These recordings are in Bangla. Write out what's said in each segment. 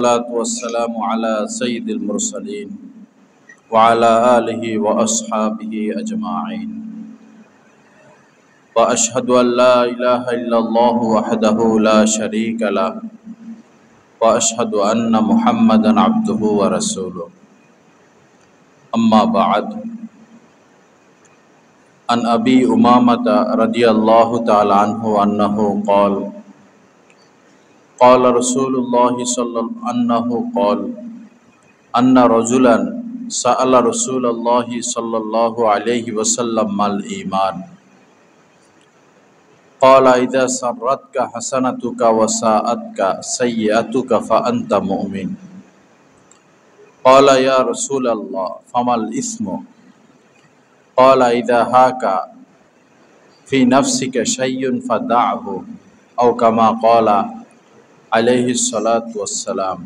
والصلاة والسلام على سيد المرسلين وعلى آله وأصحابه أجمعين وأشهد أن لا إله إلا الله وحده لا شريك له وأشهد أن محمدا عبده ورسوله أما بعد عن أبي أمامة رضي الله تعالى عنه أنه قال رسول الله أن رجلا سأل رسول الله صلى الله عليه وسلم ما الإيمان قال إذا سرتك حسنتك وساءتك سيئتك فأنت مؤمن قال يا رسول الله فما الإثم قال إذا هاك في نفسك شيء فدعه أو كما قال عليه الصلاة والسلام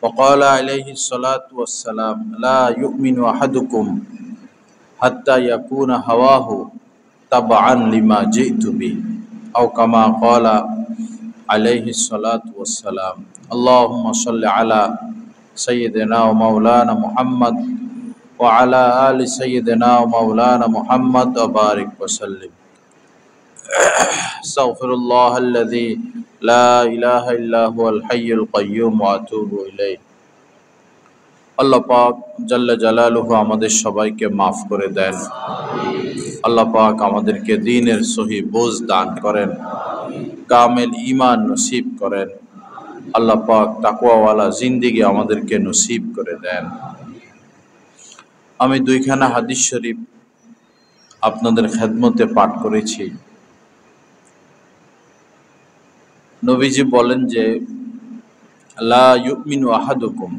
وقال عليه الصلاة والسلام لا يؤمن أحدكم حتى يكون هواه تبعا لما جئت به أو كما قال عليه الصلاة والسلام اللهم صل على سيدنا ومولانا محمد وعلى آل سيدنا ومولانا محمد وبارك وسلم استغفر الله الذي لا إله إلا هو الحي القيوم وأتوب إليه আল্লাহ পাক জাল্লা জালালুহু আমাদের সবাইকে মাফ করে দেন। আল্লাহ পাক আমাদেরকে দ্বীনের সহি বোঝ দান করেন, কামেল ঈমান নসিব করেন। আল্লাহ পাক তাকওয়াওয়ালা জিন্দেগি আমাদেরকে নসিব করে দেন। আমি দুইখানা হাদিস শরীফ আপনাদের খেদমতে পাঠ করেছি। নবীজি বলেন যে লা ইউমিনু আহাদুকুম,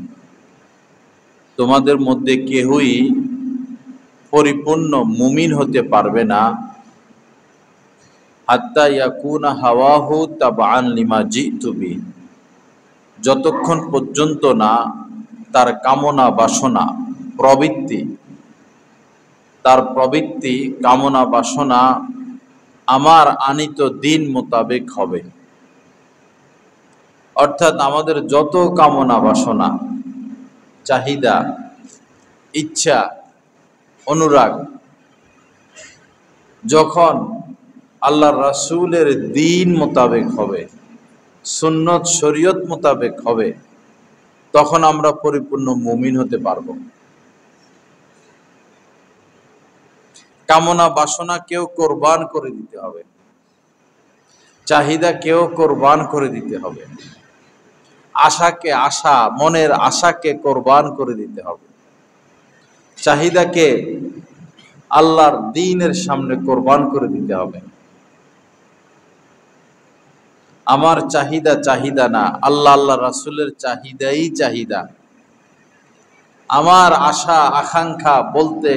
তোমাদের মধ্যে কেহই পরিপূর্ণ মুমিন হতে পারবে না হাত্তা ইয়াকুনা হাওয়াহু তাবআন লিমা জিতু বি, যতক্ষণ পর্যন্ত না তার কামনা বাসনা প্রবৃত্তি কামনা বাসনা আমার আনিত দিন মোতাবেক হবে। অর্থাৎ আমাদের যত কামনা বাসনা, চাহিদা, ইচ্ছা, অনুরাগ যখন আল্লাহর রাসূলের দিন মোতাবেক হবে, সুন্নত শরীয়ত মোতাবেক হবে, তখন আমরা পরিপূর্ণ মুমিন হতে পারব। কামনা বাসনা কেউ কোরবান করে দিতে হবে, চাহিদা কেউ কোরবান করে দিতে হবে, মনের আশাকে কোরবান করে দিতে হবে, চাহিদাকে আল্লাহর দ্বীনের সামনে কোরবান করে দিতে হবে। আমার চাহিদা না, আল্লাহ রাসূলের চাহিদাই চাহিদা। আমার আশা আকাঙ্ক্ষা বলতে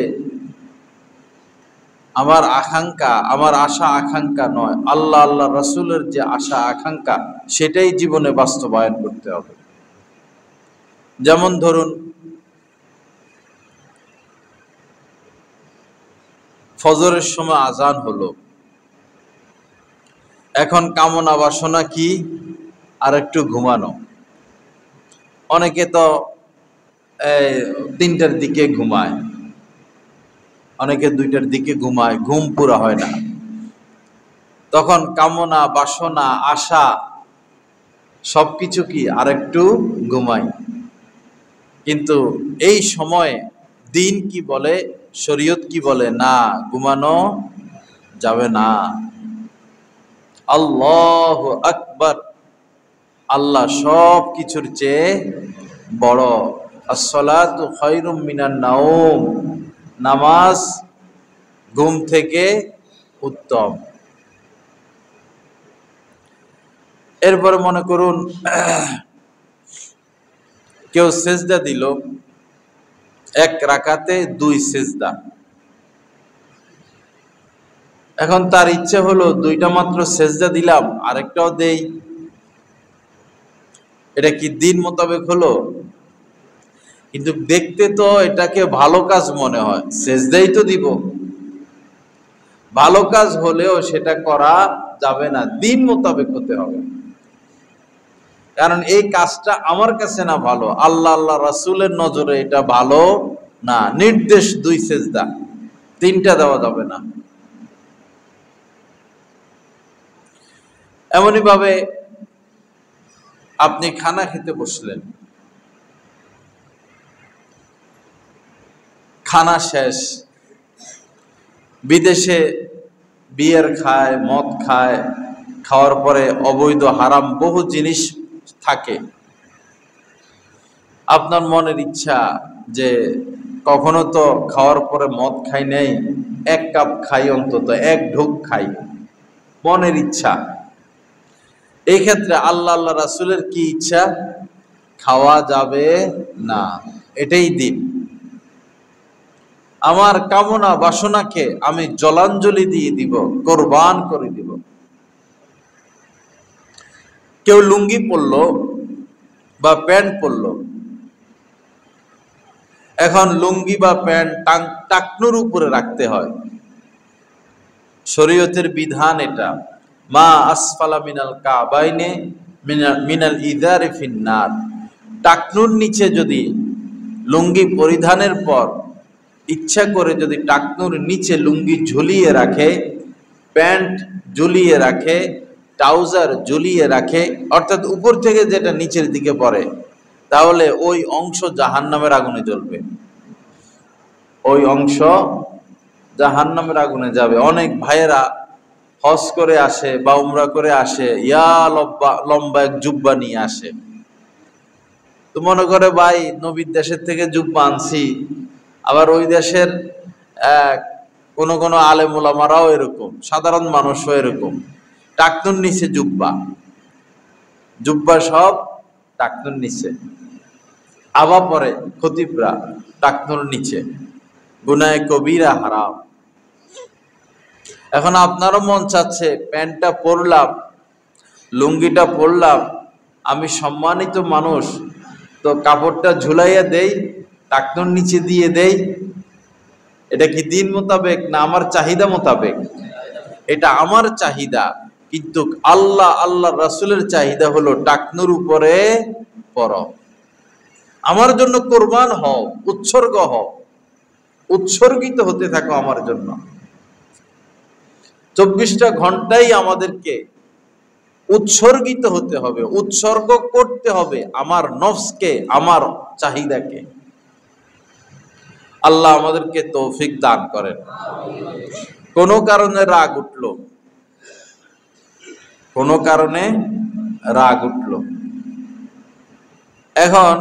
আমার আশা আকাঙ্ক্ষা নয়, আল্লাহ রাসূলের যে আশা আকাঙ্ক্ষা সেটাই জীবনে বাস্তবায়ন করতে হবে। যেমন ধরুন, ফজরের সময় আজান হলো, এখন কামনা বাসনা কি? আর একটু ঘুমানো। অনেকে তো 3টার দিকে ঘুমায়, অনেকে 2টার দিকে ঘুমায়, ঘুম পুরা হয় না। তখন কামনা বাসনা আশা সবকিছু কি আর একটু ঘুমাই। কিন্তু এই সময় দিন কি বলে, শরীয়ত কি বলে? না, ঘুমানো যাবে না। আল্লাহু আকবার, আল্লাহ সব কিছুর চেয়ে বড়। আসসালাতু খায়রুম মিনান নাওম, নামাজ ঘুম থেকে উত্তম। এরপরে মনে করুন কেউ সেজদা দিল, 1 রাকাতে 2 সেজদা। এখন তার ইচ্ছে হলো 2টা মাত্র সেজদা দিলাম, আরেকটাও দেই। এটা কি দিন মোতাবেক হলো? কিন্তু দেখতে তো এটাকে ভালো কাজ মনে হয়, সেজদাই তো দিব। ভালো কাজ হলেও সেটা করা যাবে না, দিন মোতাবেক হতে হবে। কারণ এই কাজটা আমার কাছে না ভালো, আল্লাহ আল্লাহ রাসূলের নজরে এটা ভালো না। নির্দেশ 2 সেজদা, 3টা দেওয়া যাবে না। এমনই ভাবে আপনি খানা খেতে বসলেন, খানা শেষ, বিদেশে বিয়ার খায়, মদ খায়, খাওয়ার পরে অবৈধ হারাম বহু জিনিস থাকে। আপনার মনের ইচ্ছা যে কখনো তো খাওয়ার পরে মদ খাই নাই, 1 কাপ খাই, অন্তত 1 ঢোক খাই, মনের ইচ্ছা। এই ক্ষেত্রে আল্লাহ আল্লাহ রাসূলের কি ইচ্ছা? খাওয়া যাবে না, এটাই দিন। আমার কামনা বাসনাকে আমি জলাঞ্জলি দিয়ে দিব, কোরবান করে দিব। কেউ লুঙ্গি পরলো বা প্যান্ট পরলো, এখন লুঙ্গি বা প্যান্ট টাকনুর উপরে রাখতে হয়, শরীয়তের বিধান এটা। মা আসফালা মিনাল কাবাইনে মিনাল ইজারি ফিন্নার। টাকনুর নিচে যদি লুঙ্গি পরিধানের পর ইচ্ছা করে যদি টাকনুর নিচে লুঙ্গি ঝুলিয়ে রাখে, প্যান্ট ঝুলিয়ে রাখে, ট্রাউজার ঝুলিয়ে রাখে, অর্থাৎ উপর থেকে যেটা নিচের দিকে পড়ে, তাহলে ওই অংশ জাহান্নামের আগুনে জ্বলবে, ওই অংশ জাহান্নামের আগুনে যাবে। অনেক ভাইয়েরা হজ করে আসে বা উমরা করে আসে, ইয়া লম্বা এক জুব্বা নিয়ে আসে। তো মনে করে ভাই নবীর দেশের থেকে জুব্বা আনছি, আবার ওই দেশের কোন আলেম ওলামারাও এরকম, সাধারণ মানুষও এরকম, টাকনুর নিচে জুব্বা, জুব্বা সব টাকনুর নিচে, আবা পরে খতিবরা টাকনুর নিচে, গুনায়ে কবিরা, হারাম। এখন আপনারও মন চাচ্ছে প্যান্টটা পরলাম, লুঙ্গিটা পরলাম, আমি সম্মানিত মানুষ, তো কাপড়টা ঝুলাইয়া দেই, টাকনুর নিচে দিয়ে দেই। এটা কি দিন মোতাবেক না আমার চাহিদা মোতাবেক? এটা আমার চাহিদা, কিন্তু আল্লাহ আল্লাহ রাসূলের চাহিদা হলো টাকনুর উপরে পরো, আমার জন্য কোরবান হও, উৎসর্গ হও, উৎসর্গিত হতে থাকো আমার জন্য। 24টা ঘন্টাই আমাদেরকে উৎসর্গিত হতে হবে, উৎসর্গ করতে হবে আমার নফসকে, আমার চাহিদাকে। আল্লাহ আমাদেরকে তৌফিক দান করেন। কোনো কারণে রাগ উঠলো, কোনো কারণে রাগ উঠলো, এখন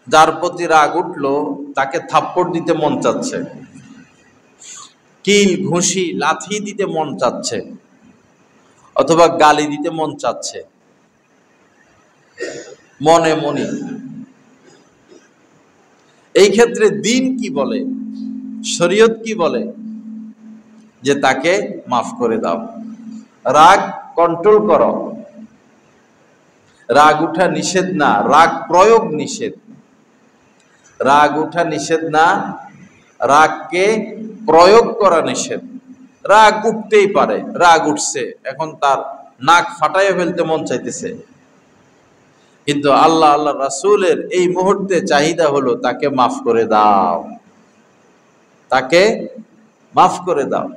যার প্রতি রাগ উঠলো তাকে থাপ্পড় দিতে মন চাচ্ছে, কিল ঘুষি লাথি দিতে মন চাচ্ছে, অথবা গালি দিতে মন চাচ্ছে মনে মনে। এই ক্ষেত্রে দিন কি বলে, শরীয়ত কি বলে? যে তাকে মাফ করে দাও, রাগ কন্ট্রোল করো। রাগ উঠা নিষেধ না, রাগ প্রয়োগ নিষেধ। রাগ উঠা নিষেধ না, রাগকে প্রয়োগ করা নিষেধ। রাগ উঠতেই পারে, রাগ উঠছে, এখন তার নাক ফাটাইয়া ফেলতে মন চাইতেছে, কিন্তু আল্লাহ আল্লাহ রাসূলের এই মুহূর্তে চাহিদা হলো তাকে মাফ করে দাও, তাকে মাফ করে দাও।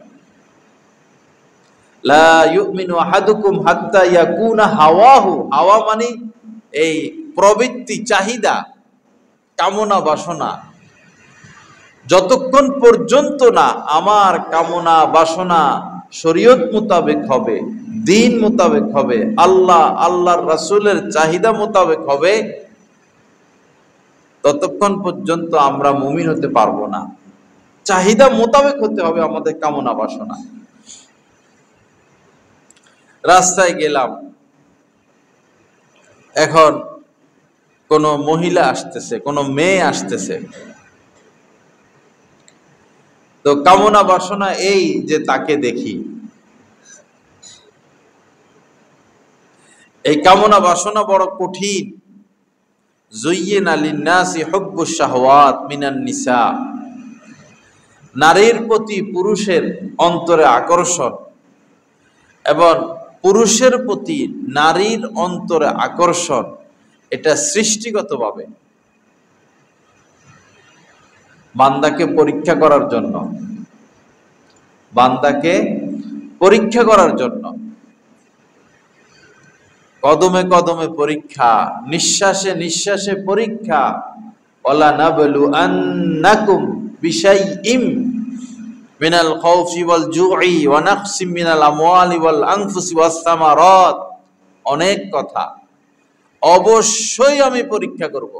লা ইউমিনু আহাদুকুম হাত্তা ইয়াকুনা হাওয়াহু, হাওয়া মানে এই প্রবৃত্তি, চাহিদা, কামনা বাসনা, যতক্ষণ পর্যন্ত না আমার কামনা বাসনা শরীয়ত মোতাবেক হবে, দিন মোতাবেক হবে, আল্লাহ আল্লাহর রাসূলের চাহিদা মোতাবেক হবে, ততক্ষণ পর্যন্ত আমরা মুমিন হতে পারবো না। চাহিদা মোতাবেক হতে হবে আমাদের কামনা বাসনা। রাস্তায় গেলাম, এখন কোনো মহিলা আসতেছে, কোনো মেয়ে আসতেছে, তো কামনা বাসনা এই যে তাকে দেখি, এই কামনা বাসনা বড় কঠিন। যুয়্যিনা লিন-নাসি হুব্বুশ শাহওয়াত মিনান নিসা, নারীর প্রতি পুরুষের অন্তরে আকর্ষণ এবং পুরুষের প্রতি নারীর অন্তরে আকর্ষণ, এটা সৃষ্টিগতভাবে বান্দাকে পরীক্ষা করার জন্য, বান্দাকে পরীক্ষা করার জন্য, কদমে কদমে পরীক্ষা, নিঃশ্বাসে নিঃশ্বাসে পরীক্ষা। ওয়ালা নাবলু আন্নাকুম বিশাইইম মিনাল খাউফি ওয়াল জুই ওয়া নাকসিম মিনাল আমওয়ালি ওয়াল আনফুসি ওয়াস সামারাত। অনেক কথা, অবশ্যই আমি পরীক্ষা করব।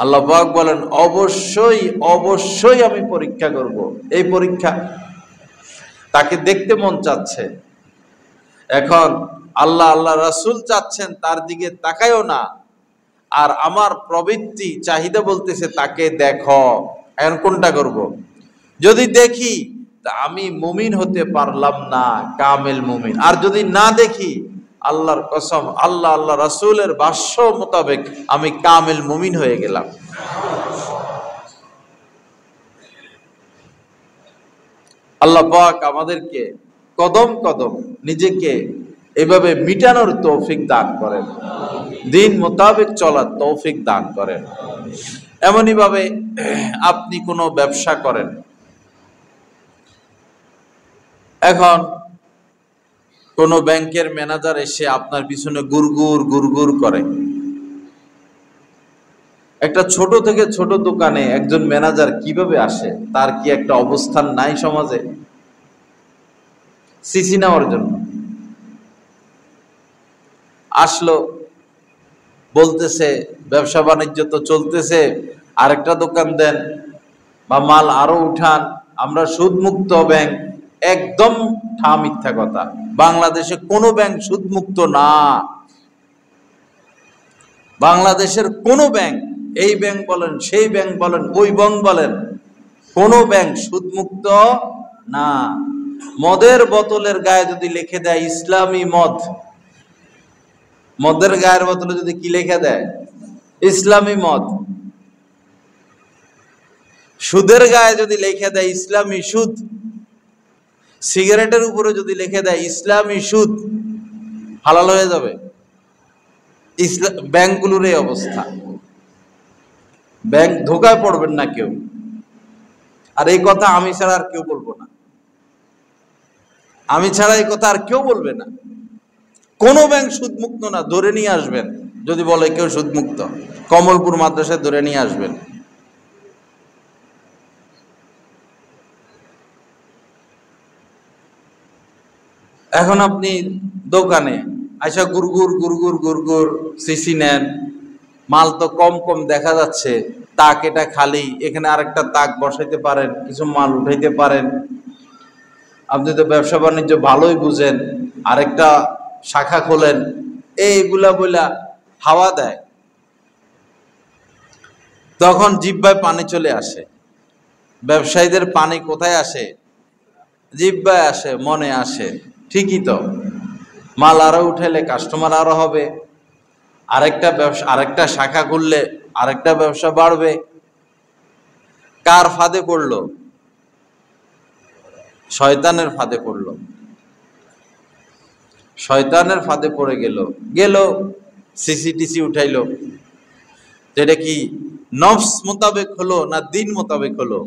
আল্লাহ পাক বলেন অবশ্যই অবশ্যই আমি পরীক্ষা করব। এই পরীক্ষা তাকে দেখতে মন চাচ্ছে, এখন আল্লাহ আল্লাহ রাসূল চাচ্ছেন, তার দিকে তাকায়ও না, আর আমার প্রবৃত্তি চাহিদা বলতেছে তাকে দেখো। এখন কোনটা করব? যদি দেখি তা আমি মুমিন হতে পারলাম না, কামেল মুমিন। আর যদি না দেখি, আল্লাহর কসম, আল্লাহ আল্লাহ রাসূলের ভাষ্য মোতাবেক আমি কামেল মুমিন হয়ে গেলাম। আল্লাহ পাক আমাদেরকে কদম কদম নিজেকে এভাবে মিটানোর তৌফিক দান করেন, দিন মোতাবেক চলার তৌফিক দান করেন। এমনই ভাবে আপনি কোনো ব্যবসা করেন, এখন কোন ব্যাংকের ম্যানেজার এসে আপনার পিছনে গুড়গুড় গুড়গুড় করে। একটা ছোট থেকে ছোট দোকানে একজন ম্যানেজার কিভাবে আসে? তার কি একটা অবস্থান নাই সমাজে সিসি নেওয়ার জন্য? আসলো, বলতেছে ব্যবসা বাণিজ্য তো চলতেছে, আরেকটা দোকান দেন বা মাল আরো উঠান, আমরা সুদমুক্ত ব্যাংক। একদম ঠা মিথ্যা কথা। বাংলাদেশে কোনো ব্যাংক সুদমুক্ত না। বাংলাদেশের কোনো ব্যাংক, এই ব্যাংক বলেন, সেই ব্যাংক বলেন, ওই ব্যাংক বলেন, কোনো ব্যাংক সুদমুক্ত না। মদের বোতলের গায়ে যদি লিখে দেয় ইসলামী মদ, মদের গায়ের বোতলে যদি কি লিখে দেয় ইসলামী মদ, সুদের গায়ে যদি লিখে দেয় ইসলামী সুদ, সিগারেটের উপরে যদি লিখে দেয় ইসলামী সুদ, হালাল হয়ে যাবে? ব্যাংকগুলোর এই অবস্থা। ব্যাংক ধোকায় পড়বেন না কেউ। আর এই কথা আমি ছাড়া আর কেউ বলবো না, আমি ছাড়া এই কথা আর কেউ বলবে না। কোনো ব্যাংক সুদমুক্ত না, ধরে নিয়ে আসবেন। যদি বলে কেউ সুদমুক্ত, কমলপুর মাদ্রাসায় ধরে নিয়ে আসবেন। এখন আপনি দোকানে আইসা গুড়গুড় গুড়গুড় গুড়গুড় সিসি নেন, মাল তো কম কম দেখা যাচ্ছে, তাক এটা খালি, এখানে আরেকটা তাক বসাইতে পারেন, কিছু মাল উঠাইতে পারেন। আপনি তো ব্যবসা বাণিজ্য ভালোই বুঝেন, আরেকটা শাখা খোলেন, এইগুলা বইলা হাওয়া দেয়। তখন জিহ্বায় পানি চলে আসে। ব্যবসায়ীদের পানি কোথায় আসে? জিহ্বায় আসে, মনে আসে। ঠিকই তো, মাল আরো উঠাইলে কাস্টমার আরো হবে, আরেকটা ব্যবসা, আরেকটা শাখা খুললে আরেকটা ব্যবসা বাড়বে। কার ফাঁদে পড়লো? শয়তানের ফাঁদে পড়লো। শয়তানের ফাঁদে পড়ে গেল সিসিটিসি উঠাইলো। এটা কি নফস মোতাবেক হলো না দিন মোতাবেক হলো?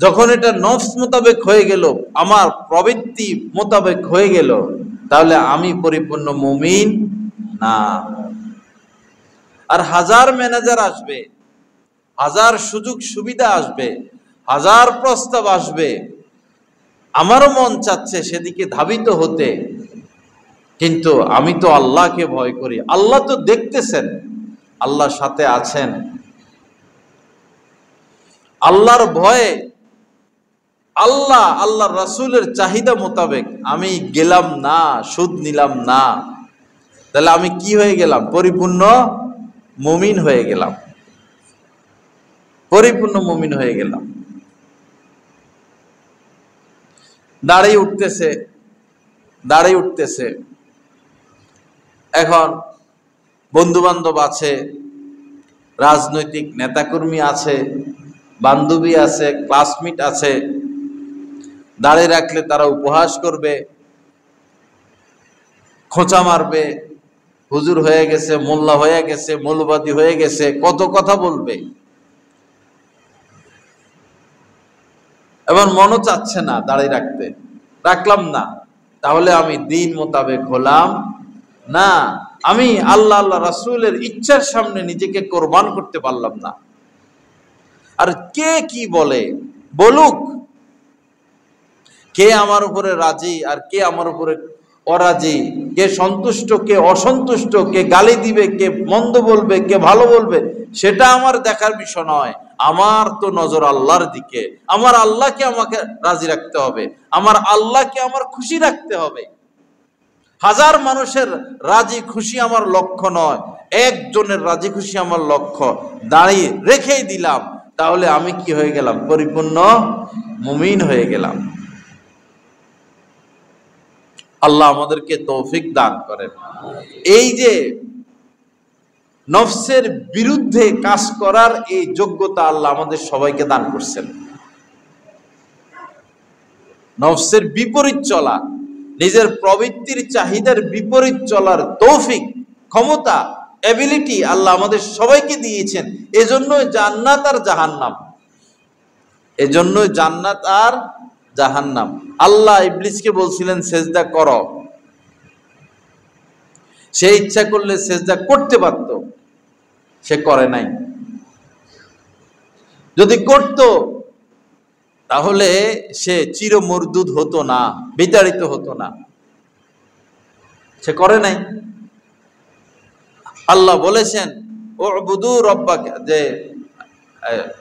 যখন এটা নফস মোতাবেক হয়ে গেল, আমার প্রবৃত্তি মোতাবেক হয়ে গেল, তাহলে আমি পরিপূর্ণ মুমিন না। আর হাজার ম্যানেজার আসবে, হাজার সুযোগ সুবিধা আসবে, হাজার প্রস্তাব আসবে, আমারও মন চাচ্ছে সেদিকে ধাবিত হতে, কিন্তু আমি তো আল্লাহকে ভয় করি। আল্লাহ তো দেখতেছেন, আল্লাহর সাথে আছেন। আল্লাহর ভয়ে, আল্লাহর রাসূলের চাহিদা মোতাবেক আমি গেলাম না, সুদ নিলাম না, তাহলে আমি কি হয়ে গেলাম? পরিপূর্ণ মুমিন হয়ে গেলাম, পরিপূর্ণ মুমিন হয়ে গেলাম। দাঁড়িয়ে উঠতেছে। এখন বন্ধু বান্ধব আছে, রাজনৈতিক নেতাকর্মী আছে, বান্ধবী আছে, ক্লাসমেট আছে, দাড়ি রাখলে তারা উপহাস করবে, খোঁচা মারবে, হুজুর হয়ে গেছে, মোল্লা হয়ে গেছে, মৌলবাদী হয়ে গেছে, কত কথা বলবে। এবার মনও চাচ্ছে না দাড়ি রাখতে, রাখলাম না, তাহলে আমি দিন মোতাবেক হলাম না, আমি আল্লাহ আল্লাহ রাসূলের ইচ্ছার সামনে নিজেকে কোরবান করতে পারলাম না। আর কে কি বলে বলুক, কে আমার উপরে রাজি আর কে আমার উপরে অরাজি, কে সন্তুষ্ট কে অসন্তুষ্ট, কে গালি দিবে, কে মন্দ বলবে, কে ভালো বলবে, সেটা আমার দেখার বিষয় নয়। আমার তো নজর আল্লাহর দিকে। আমার আল্লাহকে আমাকে রাজি রাখতে হবে, আমার আল্লাহকে আমার খুশি রাখতে হবে। হাজার মানুষের রাজি খুশি আমার লক্ষ্য নয়, একজনের রাজি খুশি আমার লক্ষ্য। দাঁড়িয়ে রেখেই দিলাম, তাহলে আমি কি হয়ে গেলাম? পরিপূর্ণ মুমিন হয়ে গেলাম। আল্লাহ আমাদেরকে তৌফিক দান করেন। এই যে নফসের বিরুদ্ধে কাজ করার এই যোগ্যতা আল্লাহ আমাদের সবাইকে দান করছেন। নফসের বিপরীত চলা, নিজের প্রবৃত্তির চাহিদার বিপরীত চলার তৌফিক, ক্ষমতা, এবিলিটি আল্লাহ আমাদের সবাইকে দিয়েছেন। এজন্যই জান্নাত আর জাহান্নাম, এজন্যই জান্নাত আর জাহান্নাম। আল্লাহ ইবলিসকে বলছিলেন সেজদা করো, সে ইচ্ছা করলে সেজদা করতে পারত, সে করে নাই। যদি করত তাহলে সে চিরমরদুদ হতো না, বিতাড়িত হতো না, সে করে নাই। আল্লাহ বলেছেন উবুদু রাব্বাকা, যে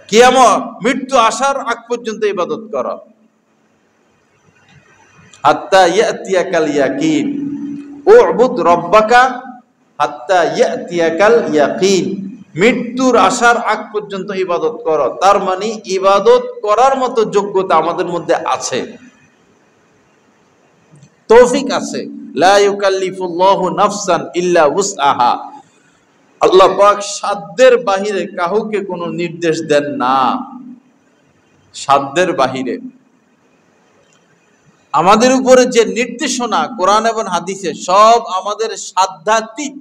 কিয়ামত মৃত্যু আসার আগ পর্যন্ত ইবাদত করো, হাত্তা ইয়াতিয়াকাল ইয়াকিন, উবুদ রাব্বাকা হাত্তা ইয়াতিয়াকাল ইয়াকিন, মৃত্যুর আসার আগ পর্যন্ত ইবাদত করো। তার মানে ইবাদত করার মতো যোগ্যতা আমাদের মধ্যে আছে, তৌফিক আছে। লা ইউকাল্লিফুল্লাহু নাফসান ইল্লা উসআহা, আল্লাহ পাক সাধ্যের বাহিরে কাউকে কোনো নির্দেশ দেন না, সাধ্যের বাহিরে। আমাদের উপরে যে নির্দেশনা কোরআন এবং হাদিসে, সব আমাদের সাধ্যাতীত,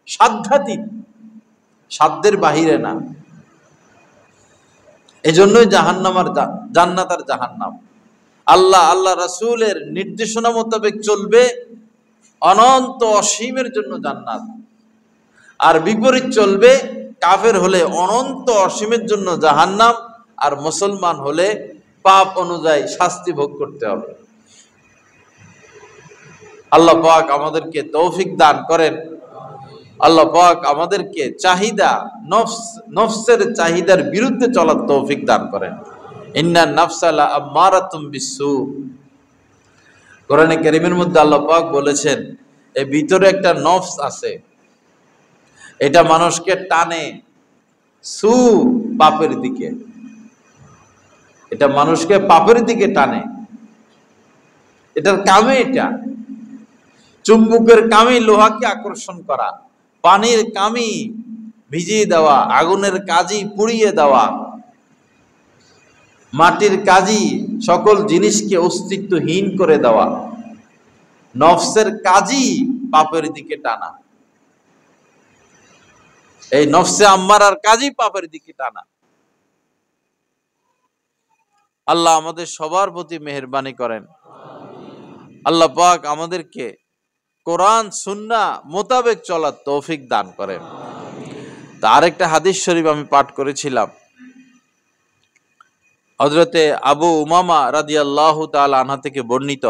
সাধ্যাতীত, সাধ্যের বাহিরে না। এজন্যই জাহান্নাম আর জান্নাত আর জাহান্নাম। আল্লাহ আল্লাহ রাসূলের নির্দেশনা মোতাবেক চলবে, অনন্ত অসীমের জন্য জান্নাত। আর বিপরীত চলবে, কাফের হলে অনন্ত অসীমের জন্য জাহান্নাম, আর মুসলমান হলে পাপ অনুযায়ী শাস্তি ভোগ করতে হবে। আল্লাহ পাক আমাদেরকে তৌফিক দান করেন। আল্লাহ পাক আমাদেরকে চাহিদা, নফসের চাহিদার বিরুদ্ধে চলার তৌফিক দান করেন। ইন্নান নাফসা লাআম্মারাতুম বিসসু, কোরআনে কারীমের মধ্যে আল্লাহ পাক বলেছেন এর ভিতরে একটা নফস আছে, এটা মানুষকে টানে সু, পাপের দিকে, এটা মানুষকে পাপের দিকে টানে। এটার কামে এটা, চুম্বকের কামই লোহাকে আকর্ষণ করা, পানির কামই ভিজিয়ে দেওয়া, আগুনের কাজই পুড়িয়ে দেওয়া, মাটির কাজই সকল জিনিসকে অস্তিত্বহীন করে দেওয়া। নফসের কাজই পাপের দিকে টানা, এই নফসে আম্মারার কাজই পাপের দিকে টানা। আল্লাহ আমাদের সবার প্রতি মেহেরবানি করেন। আল্লাহ পাক আমাদেরকে কোরআন সুন্নাহ মোতাবেক চলার তৌফিক দান করেন। তা আরেকটা হাদিস শরীফ আমি পাঠ করেছিলাম, হযরতে আবু উমামা রাদিয়াল্লাহু তাআলা আনহা থেকে বর্ণিত।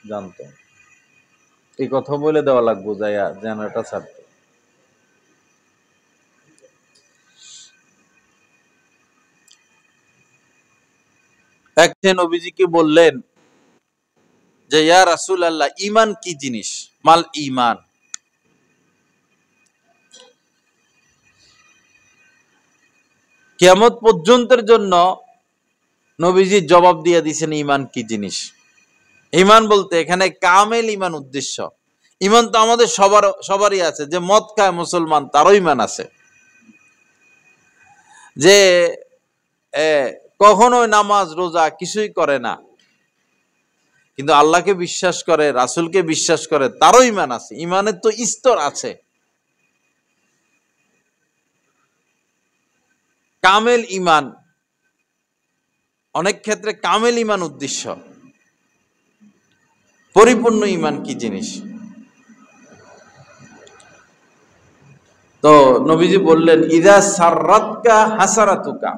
জানতো এই কথা বলে দেওয়া লাগবো যাইয়া যেন এটা ছাড়তে। একজন নবীজিকে বললেন যে ইয়া রাসূলুল্লাহ, ঈমান কি জিনিস? মাল ঈমান। কিয়ামত পর্যন্তের জন্য নবীজি জবাব দিয়ে দিয়েছেন ঈমান কি জিনিস। ঈমান বলতে এখানে কামেল ঈমান উদ্দেশ্য। ঈমান তো আমাদের সবারই আছে, যে মদ খায় মুসলমান তারও ঈমান আছে, যে কখনোই নামাজ রোজা কিছুই করে না, কিন্তু আল্লাহকে বিশ্বাস করে, রাসূলকে বিশ্বাস করে, তারও ঈমান আছে। ঈমানের তো স্তর আছে। কামেল ঈমান, অনেক ক্ষেত্রে কামেল ঈমান উদ্দেশ্য। পরিপূর্ণ ঈমান কি জিনিস? তো নবীজি বললেন, ইযা সাররাতকা হাসারাতুকা,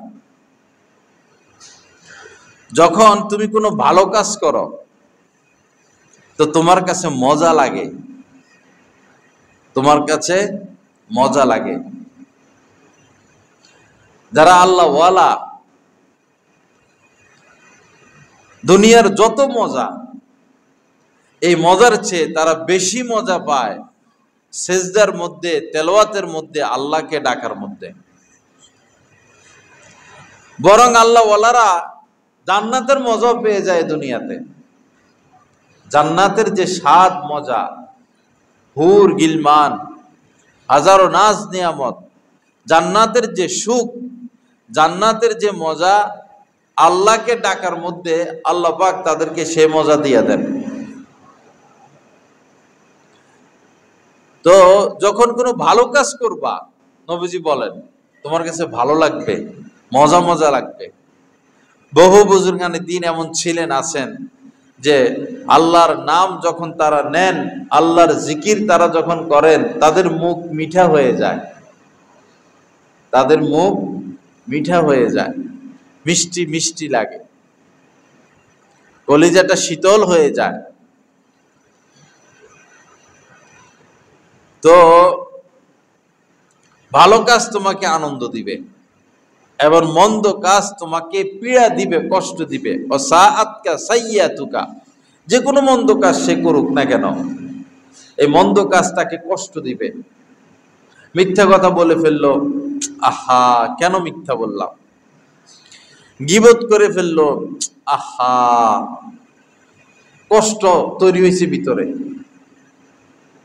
যখন তুমি কোনো ভালো কাজ করো তো তোমার কাছে মজা লাগে, তোমার কাছে মজা লাগে। যারা আল্লাহ ওয়ালা, দুনিয়ার যত মজা, এই মজার চেয়ে তারা বেশি মজা পায় সেজদার মধ্যে, তেলাওয়াতের মধ্যে, আল্লাহকে ডাকার মধ্যে। বরং আল্লাহ ওয়ালারা জান্নাতের মজা পেয়ে যায় দুনিয়াতে। জান্নাতের যে স্বাদ, মজা, হুর গিলমান, হাজারো নাজ নিয়ামত, জান্নাতের যে সুখ, জান্নাতের যে মজা, আল্লাহকে ডাকার মধ্যে আল্লাহ পাক তাদেরকে সে মজা দিয়ে দেন। তো যখন কোনো ভালো কাজ করবা, নবীজি বলেন তোমার কাছে ভালো লাগবে, মজা মজা লাগবে। বহু বুজুর্গানে দিন এমন ছিলেন, আছেন, যে আল্লাহর নাম যখন তারা নেন, আল্লাহর জিকির তারা যখন করেন, তাদের মুখ মিঠা হয়ে যায়, তাদের মুখ মিঠা হয়ে যায়, মিষ্টি মিষ্টি লাগে, কলিজাটা শীতল হয়ে যায়। তো ভালো কাজ তোমাকে আনন্দ দিবে, এবং মন্দ কাজ তোমাকে পীড়া দিবে, কষ্ট দিবে। ও সাআতকা সাইয়াতুকা, যে কোনো মন্দ কাজ সে করুক না কেন, এই মন্দ কাজ তাকে কষ্ট দিবে। মিথ্যা কথা বলে ফেললো, আহা কেন মিথ্যা বললাম। গীবত করে ফেললো, আহা কষ্ট তৈরি হয়েছে ভিতরে,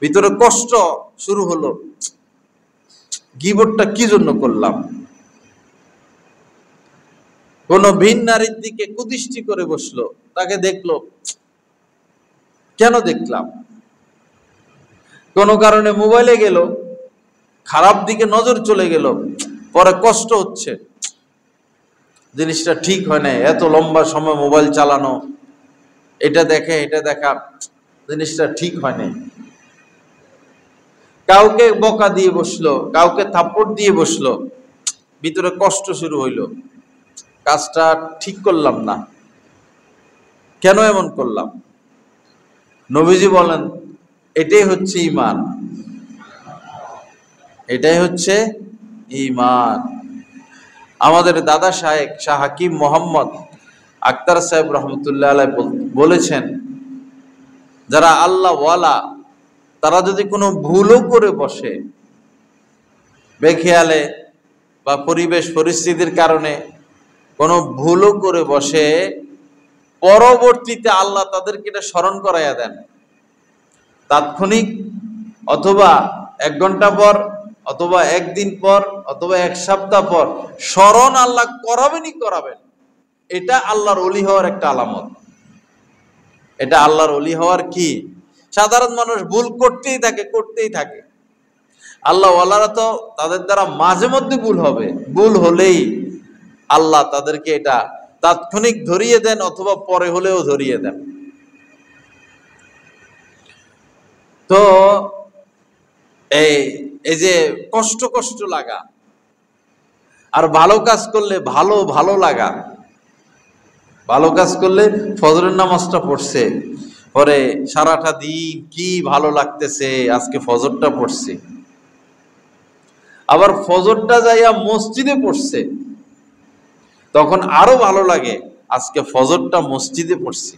ভিতরে কষ্ট শুরু হলো, গীবতটা কি জন্য করলাম। কোন ভিন নারীর দিকে কুদৃষ্টি করে বসলো, তাকে দেখলো, কেন দেখলাম। কোন কারণে মোবাইলে গেল, খারাপ দিকে নজর চলে গেল, পরে কষ্ট হচ্ছে, জিনিসটা ঠিক হয় না, এত লম্বা সময় মোবাইল চালানো, এটা দেখে এটা দেখা, জিনিসটা ঠিক হয় না। কাউকে বকা দিয়ে বসলো, কাউকে থাপ্পড় দিয়ে বসলো, ভিতরে কষ্ট শুরু হইল, কাজটা ঠিক করলাম না, কেন এমন করলাম। নবীজি বলেন এটাই হচ্ছে ঈমান, এটাই হচ্ছে ঈমান। আমাদের দাদা শায়েখ শাহ হাকিম মোহাম্মদ আখতার সাহেব রহমতুল্লাহ আলাইহি বলেছেন, যারা আল্লাহ ওয়ালা, তারা যদি কোনো ভুলও করে বসে, বেখেয়ালে বা পরিবেশ পরিস্থিতির কারণে কোনো ভুলও করে বসে, পরবর্তীতে আল্লাহ তাদেরকে এটা স্মরণ করাইয়া দেন। তাৎক্ষণিক, অথবা 1 ঘন্টা পর, অথবা 1 দিন পর, অথবা 1 সপ্তাহ পর স্মরণ আল্লাহ করাবেনই করাবেন। এটা আল্লাহর ওলি হওয়ার একটা আলামত। এটা আল্লাহর ওলি হওয়ার কি? সাধারণ মানুষ ভুল করতেই থাকে, করতেই থাকে। আল্লাহ ওয়ালারা তো তাদের দ্বারা মাঝে মধ্যে ভুল হবে, ভুল হলেই আল্লাহ তাদেরকে এটা তাৎক্ষণিক ধরিয়ে দেন, অথবা পরে হলেও ধরিয়ে দেন। তো এই যে কষ্ট কষ্ট লাগা, আর ভালো কাজ করলে ভালো ভালো লাগা। ভালো কাজ করলে, ফজরের নামাজটা পড়ছে, পরে সারাটা দিন কি ভালো লাগতেছে, আজকে ফজরটা পড়ছে। আবার ফজরটা যাইয়া মসজিদে পড়ছে, তখন আরো ভালো লাগে, আজকে ফজরটা মসজিদে পড়ছি।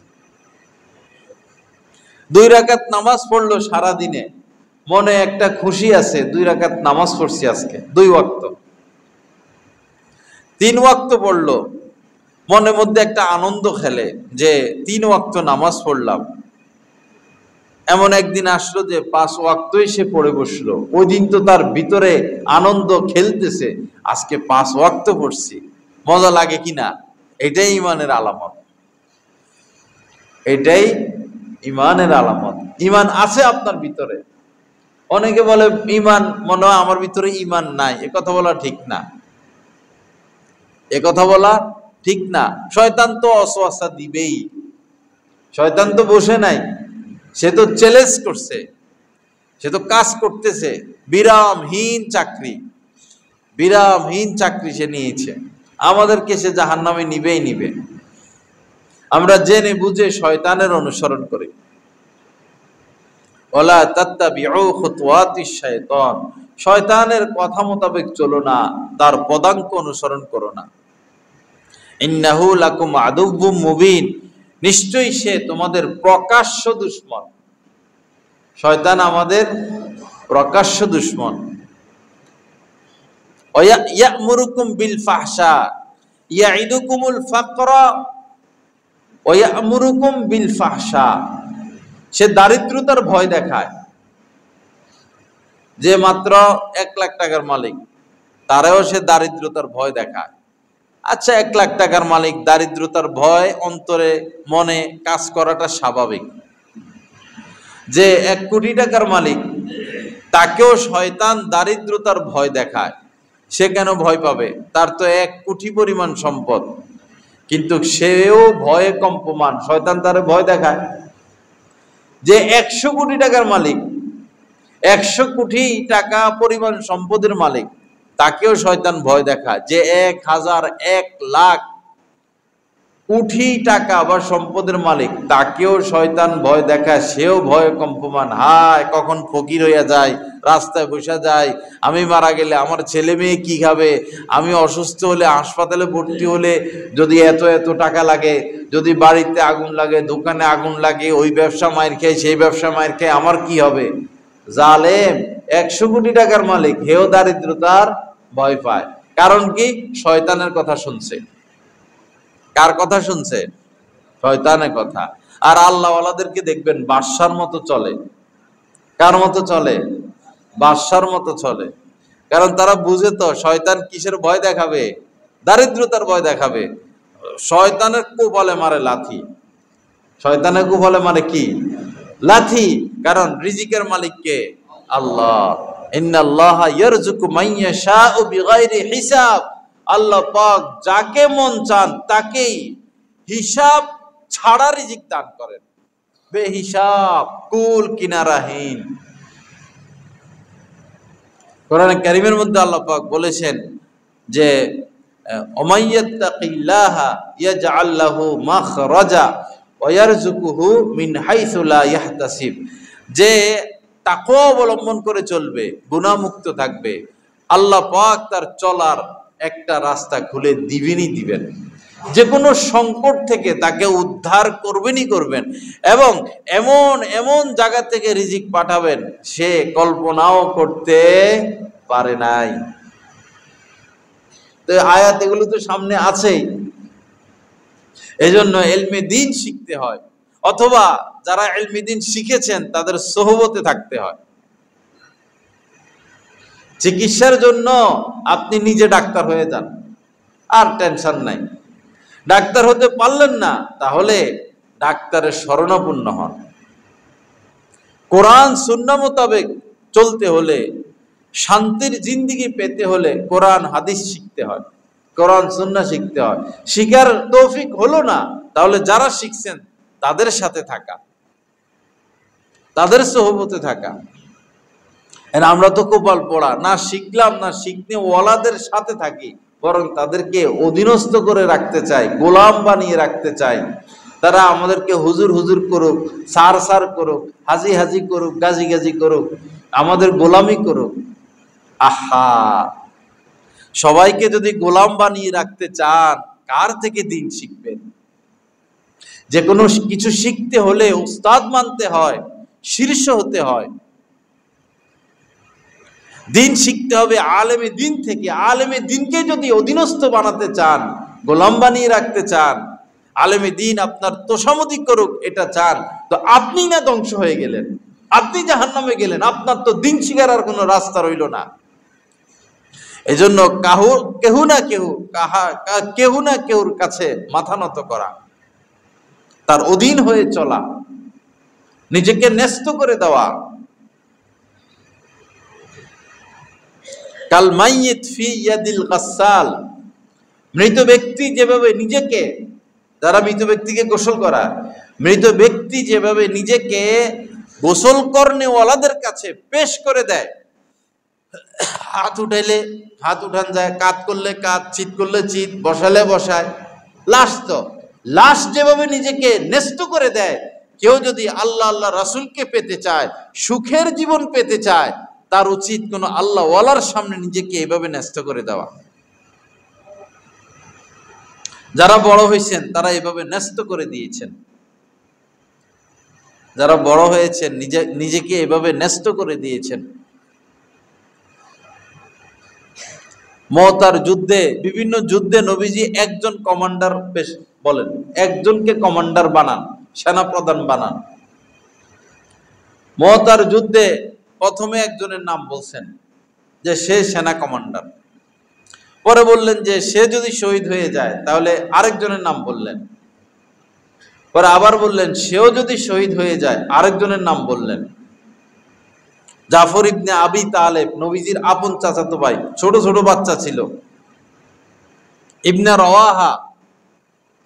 2 রাকাত নামাজ পড়লো সারা দিনে, মনে একটা খুশি আছে, 2 রাকাত নামাজ পড়ছি আজকে, 2 ওয়াক্ত। 3 ওয়াক্ত পড়লো, মনের মধ্যে একটা আনন্দ খেলে যে 3 ওয়াক্ত নামাজ পড়লাম। এমন একদিন আসলো যে 5 ওয়াক্তই সে পড়ে বসলো, ওই দিন তো তার ভিতরে আনন্দ খেলতেছে, আজকে 5 ওয়াক্ত পড়ছি, মজা লাগে কিনা? এটাই ইমানের আলামত, এটাই ইমানের আলামত। ইমান আছে আপনার ভিতরে। অনেকে বলে ইমান, মনে হয় আমার ভিতরে ইমান নাই। এ কথা বলা ঠিক না, এ কথা বলা ঠিক না। শয়তান তো ওয়াসওয়াসা দিবেই, শয়তান তো বসে নাই, সে তো চ্যালেঞ্জ করছে, সে তো কাজ করতেছে। বিরামহীন চাকরি, বিরামহীন চাকরি সে নিয়েছে, আমাদেরকে সে জাহান্নামে নিবেই নিবে। আমরা জেনে বুঝে শয়তানের অনুসরণ করি। ওয়ালা তাত্তাবিউ খুতুওয়াতিশ শায়তান, শয়তানের কথা মোতাবেক চলো না, তার পদাঙ্ক অনুসরণ করো না। ইন্নাহু লাকুম আদুউম মুবিন, নিশ্চয়ই সে তোমাদের প্রকাশ্য দুশমন। শয়তান আমাদের প্রকাশ্য দুশমন। ইয়া'মুরুকুম বিল ফাহশা ইয়া'iদুকুমুল ফাকরা ওয়া ইয়া'মুরুকুম বিল ফাহশা, সে দারিদ্রতার ভয় দেখায়। যে মাত্র 1 লাখ টাকার মালিক, তারাও সে দারিদ্রতার ভয় দেখায়। আচ্ছা, 1 লাখ টাকার মালিক, দারিদ্রতার ভয় অন্তরে মনে কাজ করাটা স্বাভাবিক। যে 1 কোটি টাকার মালিক, তাকেও শয়তান দারিদ্রতার ভয় দেখায়। সে কেন ভয় পাবে? তার তো 1 কোটি পরিমাণ সম্পদ, কিন্তু সেও ভয়ে কম্পমান, শয়তান তারে ভয় দেখায়। যে 100 কোটি টাকার মালিক, 100 কোটি টাকা পরিমাণ সম্পদের মালিক, তাকেও শয়তান ভয় দেখায়। যে 1000 1 লাখ কোটি টাকা বা সম্পদের মালিক, তাকেও শয়তান ভয় দেখায়, সেও ভয়ে কম্পমান। হায়, কখন ফকির হইয়া যায়, রাস্তায় বসে যায়, আমি মারা গেলে আমার ছেলে মেয়ে কি খাবে, আমি অসুস্থ হলে, হাসপাতালে ভর্তি হলে যদি এত এত টাকা লাগে, যদি বাড়িতে আগুন লাগে, দোকানে আগুন লাগে, ওই ব্যবসা মায়ের খেয়ে, সেই ব্যবসা মায়ের খেয়ে আমার কি হবে? জালেম, 100 কোটি টাকার মালিক, হেও দারিদ্রতার ভয় পায়। কারণ কি? শয়তানের কথা শুনছে। কার কথা শুনছে? শয়তানের কথা। আর আল্লাহওয়ালাদেরকে দেখবেন বাদশার মতো চলে। কার মতো চলে? বাদশার মতো চলে। কারণ তারা বুঝে তো শয়তান কিসের ভয় দেখাবে? দারিদ্রতার ভয় দেখাবে। শয়তানের কুফলে মারে লাথি, শয়তানের কুফলে মারে কি? লাথি। কারণ রিজিকের মালিক কে? আল্লাহ। ইন্নাল্লাহা ইয়ারযুকু মান ইয়াশাউ বিগাইরি হিসাব, আল্লাহ পাক যাকে মন চান তাকেই হিসাব ছাড়া রিজিক দান করেন, বেহিসাব, কুল কিনারাহীন। কোরআনে কারীমের মধ্যে আল্লাহ পাক বলেছেন যে ওমাইয়াত্তাকিল্লাহা ইয়াজআল লাহু মাখরাজা ওয়া ইয়ারযুকুহু মিন হাইসু লা ইয়াহতাসিব, যে তাকওয়া অবলম্বন করে চলবে, গুনাহমুক্ত থাকবে, আল্লাহ পাক তার চলার একটা রাস্তা খুলে দিবেনই দিবেন। যে কোনো সংকট থেকে তাকে উদ্ধার করবেনই করবেন, এবং এমন এমন জায়গা থেকে রিজিক পাঠাবেন সে কল্পনাও করতে পারে নাই। তো আয়াত এগুলো তো সামনে আছেই। এজন্য ইলমে দ্বীন শিখতে হয়, অথবা যারা ইলমে দ্বীন শিখেছেন তাদের সোহবতে থাকতে হয়। চিকিৎসার জন্য আপনি নিজে ডাক্তার হয়ে যান, আর টেনশন নাই। ডাক্তার হতে পারলেন না, তাহলে ডাক্তারের শরণাপন্ন হন। কোরআন সুন্নাহ মোতাবেক চলতে হলে, শান্তির জিন্দেগি পেতে হলে কোরআন হাদিস শিখতে হয়, কোরআন সুন্নাহ শিখতে হয়। শিখার তৌফিক হলো না, তাহলে যারা শিখছেন তাদের সাথে থাকা, তাদের সোহবতে থাকা। আমরা তো কপাল পড়া, না শিখলাম না শিখতে ওয়ালাদের সাথে থাকি, বরং তাদেরকে অধীনস্থ করে রাখতে চাই, গোলাম বানিয়ে রাখতে চাই। তারা আমাদেরকে হুজুর হুজুর করুক, সার সার করুক, হাজি হাজি করুক, গাজি গাজি করুক, আমাদের গোলামি করুক। আহা, সবাইকে যদি গোলাম বানিয়ে রাখতে চান, কার থেকে দিন শিখবেন? যে কোনো কিছু শিখতে হলে উস্তাদ মানতে হয়, শীর্ষ হতে হয়। দিন শিখতে হবে আলেমে দিন থেকে। আলেমে দিনকে যদি অধীনস্থ বানাতে চান, গোলাম বানিয়ে রাখতে চান, আলেমে দিন আপনার তোষামতি করুক এটা চান, তো আপনি না ধ্বংস হয়ে গেলেন, আপনি জাহান্নামে গেলেন, আপনার তো দিন শিখার আর কোনো রাস্তা রইল না। এই জন্য কেউ না কেউর কাছে মাথা নত করা, তার অধীন হয়ে চলা, নিজেকে ন্যস্ত করে দেওয়া। কাল মাইয়িত ফি ইয়াদিল গাসসাল, মৃত ব্যক্তি যেভাবে নিজেকে, যারা মৃত ব্যক্তিকে গোসল করা, মৃত ব্যক্তি যেভাবে নিজেকে গোসল করনেওয়ালাদের কাছে পেশ করে দেয়, হাত উঠাইলে হাত উঠান যায়, কাত করলে কাত, চিত করলে চিত, বসালে বসায়। লাশ যেভাবে নিজেকে ন্যস্ত করে দেয়, কেউ যদি আল্লাহ আল্লাহ রাসূলকে পেতে চায়, সুখের জীবন পেতে চায়, তার উচিত কোন আল্লাহ ওয়ালার সামনে নিজেকে এইভাবে ন্যস্ত করে দেওয়া। যারা বড় হয়েছেন তারা এভাবে ন্যস্ত করে দিয়েছেন, যারা বড় হয়েছেন নিজেকে এভাবে ন্যস্ত করে দিয়েছেন। মুতার যুদ্ধে, বিভিন্ন যুদ্ধে নবীজি একজন কমান্ডার বলেন, একজনকে কমান্ডার বানান, সেনাপ্রধান বানান। মুতার যুদ্ধে প্রথমে একজনের নাম বলছেন যে সে সেনা কমান্ডার, পরে বললেন যে সে যদি শহীদ হয়ে যায় তাহলে আরেকজনের নাম বললেন, পরে আবার বললেন সেও যদি শহীদ হয়ে যায়, আরেকজনের নাম বললেন। জাফর ইবনে আবি তালেব, নবীজির আপন চাচাতো ভাই, ছোট ছোট বাচ্চা ছিল। ইবনে রওয়াহা,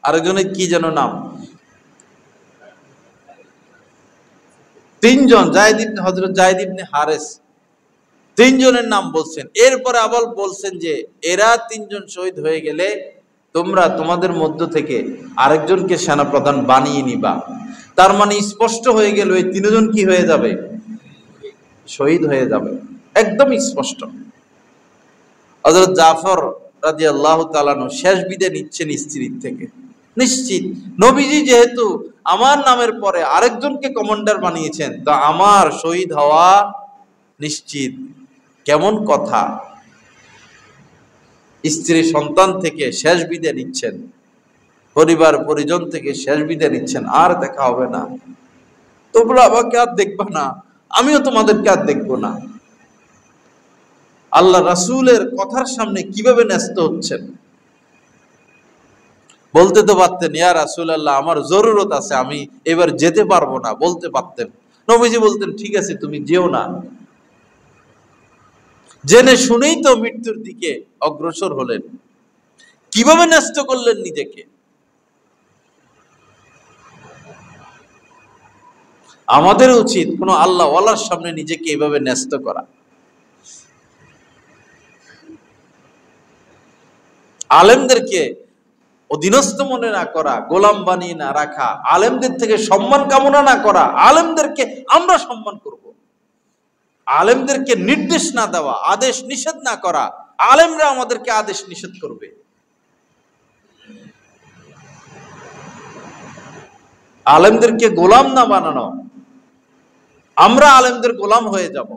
আরেকজনের কি যেন নাম, তিনজন, হযরত যায়েদ ইবনে হারেস, তিনজনের নাম বলছেন। এরপরে আবার বলছেন যে এরা তিনজন শহীদ হয়ে গেলে তোমরা তোমাদের মধ্য থেকে আরেকজনকে সেনাপ্রধান বানিয়ে নিবা। তার মানে স্পষ্ট হয়ে গেল এই তিনজন কি হয়ে যাবে, শহীদ হয়ে যাবে, একদম স্পষ্ট। হযরত জাফর রাদিয়াল্লাহু তাআলা আনহু শেষ বিদায় নিচ্ছেন স্ত্রীর থেকে, নিশ্চিত নবীজি যেহেতু আমার নামের পরে আরেকজনকে কমান্ডার বানিয়েছেন, তা আমার শহীদ হওয়া নিশ্চিত। কেমন কথা! স্ত্রী সন্তান থেকে শেষ বিদায় নিচ্ছেন, পরিবার পরিজন থেকে শেষ বিদায় নিচ্ছেন, আর দেখা হবে না, তোমরা আমাকে আর দেখবা না, আমিও তোমাদেরকে আর দেখবো না। আল্লাহ রাসূলের কথার সামনে কিভাবে ন্যস্ত হচ্ছেন। বলতে তো পারতেন, ইয়া রাসূলুল্লাহ আমার জরুরত আছে, আমি এবার যেতে পারবো না, বলতে পারতেন। নবীজি বলতেন ঠিক আছে তুমি যেও না। জেনে শুনেই তো মৃত্যুর দিকে অগ্রসর হলেন, কিভাবে ন্যস্ত করলেন নিজেকে। আমাদের উচিত কোন আল্লাহ ওয়ালার সামনে নিজেকে এভাবে ন্যস্ত করা। আলেমদেরকে অধীনস্থ মনে না করা, গোলাম বানিয়ে না রাখা, আলেমদের থেকে সম্মান কামনা না করা, আলেমদেরকে আমরা সম্মান করব, আলেমদেরকে নির্দেশ না দেওয়া, আদেশ নিষেধ না করা, আলেমরা আমাদেরকে আদেশ নিষেধ করবে। আলেমদেরকে গোলাম না বানানো, আমরা আলেমদের গোলাম হয়ে যাব।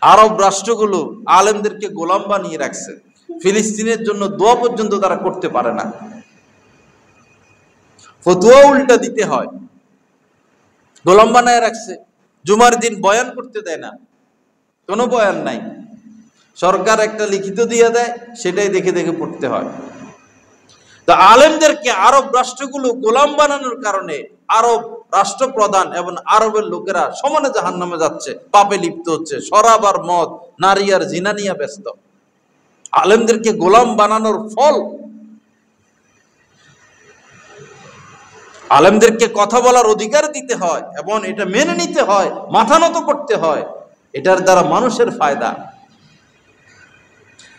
আরব রাষ্ট্রগুলো আলেমদেরকে গোলাম বানিয়ে রাখছে, ফিলিস্তিনের জন্য দোয়া পর্যন্ত তারা করতে পারে না, ফতোয়া উল্টা দিতে হয়, গোলাম বানায় রাখছে। জুমার দিন বয়ান করতে দেয় না, কোনো বয়ান নাই, সরকার একটা লিখিত দিয়ে দেয়, সেটাই দেখে দেখে পড়তে হয়। তো আলেমদেরকে আরব রাষ্ট্রগুলো গোলাম বানানোর কারণে আরব রাষ্ট্রপ্রধান এবং আরবের লোকেরা সমানে জাহান্নামে যাচ্ছে, পাপে লিপ্ত হচ্ছে, শরাব আর মদ, নারী আর জিনা নিয়ে ব্যস্ত। আলেমদেরকে গোলাম বানানোর ফল, আলেমদেরকে কথা বলার অধিকার দিতে হয় এবং এটা মেনে নিতে হয়, মাথা নত করতে হয়, এটার দ্বারা মানুষের ফায়দা।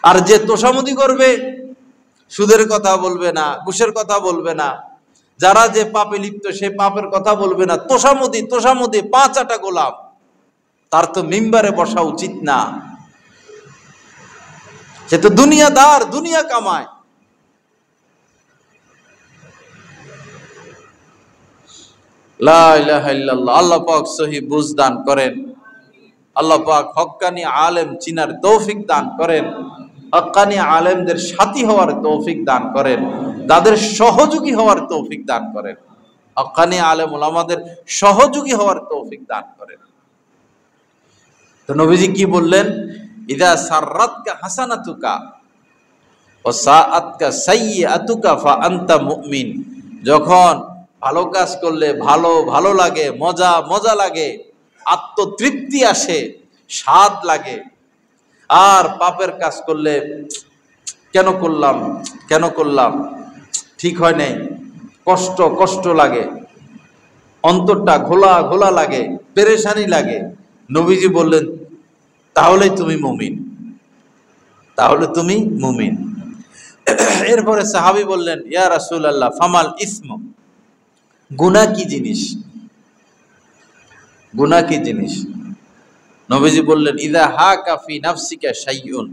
আর যে তোষামোদি করবে, সুদের কথা বলবে না, ঘুষের কথা বলবে না, যারা যে পাপে লিপ্ত সে পাপের কথা বলবে না, তোষামোদি 5 গোলাম, তার তো মিম্বারে বসা উচিত না। সে তো দুনিয়াদার, দুনিয়া কামায়। লা ইলাহা ইল্লাল্লাহ। আল্লাহ পাক সহিহ বুঝ দান করেন, আল্লাহ পাক হক্কানি আলেম চিনার তৌফিক দান করেন, হক্কানি আলেমদের সাথী হওয়ার তৌফিক দান করেন, তাদের সহযোগী হওয়ার তৌফিক দান করেন, হক্কানি আলেম ওলামাদের সহযোগী হওয়ার তৌফিক দান করেন। তো নবীজি কি বললেন? ইদা সাররাতকা হাসানাতুকা ওয়া সাআতকা সাইয়্যাতুকা ফা আনতা মুমিন। যখন ভালো কাজ করলে ভালো ভালো লাগে, মজা মজা লাগে, আত্মতৃপ্তি আসে, স্বাদ লাগে। আর পাপের কাজ করলে কেন করলাম, ঠিক হয় নাই, কষ্ট কষ্ট লাগে, অন্তরটা ঘোলা ঘোলা লাগে, পেরেশানি লাগে। নবীজি বললেন তাহলেই তুমি মুমিন। এরপরে সাহাবী বললেন, ইয়া রাসূলুল্লাহ ফামাল ইসম, গুনাহ কি জিনিস? নবীজি বললেন, ইদা হাকা ফি নাফসিকা শাইউন,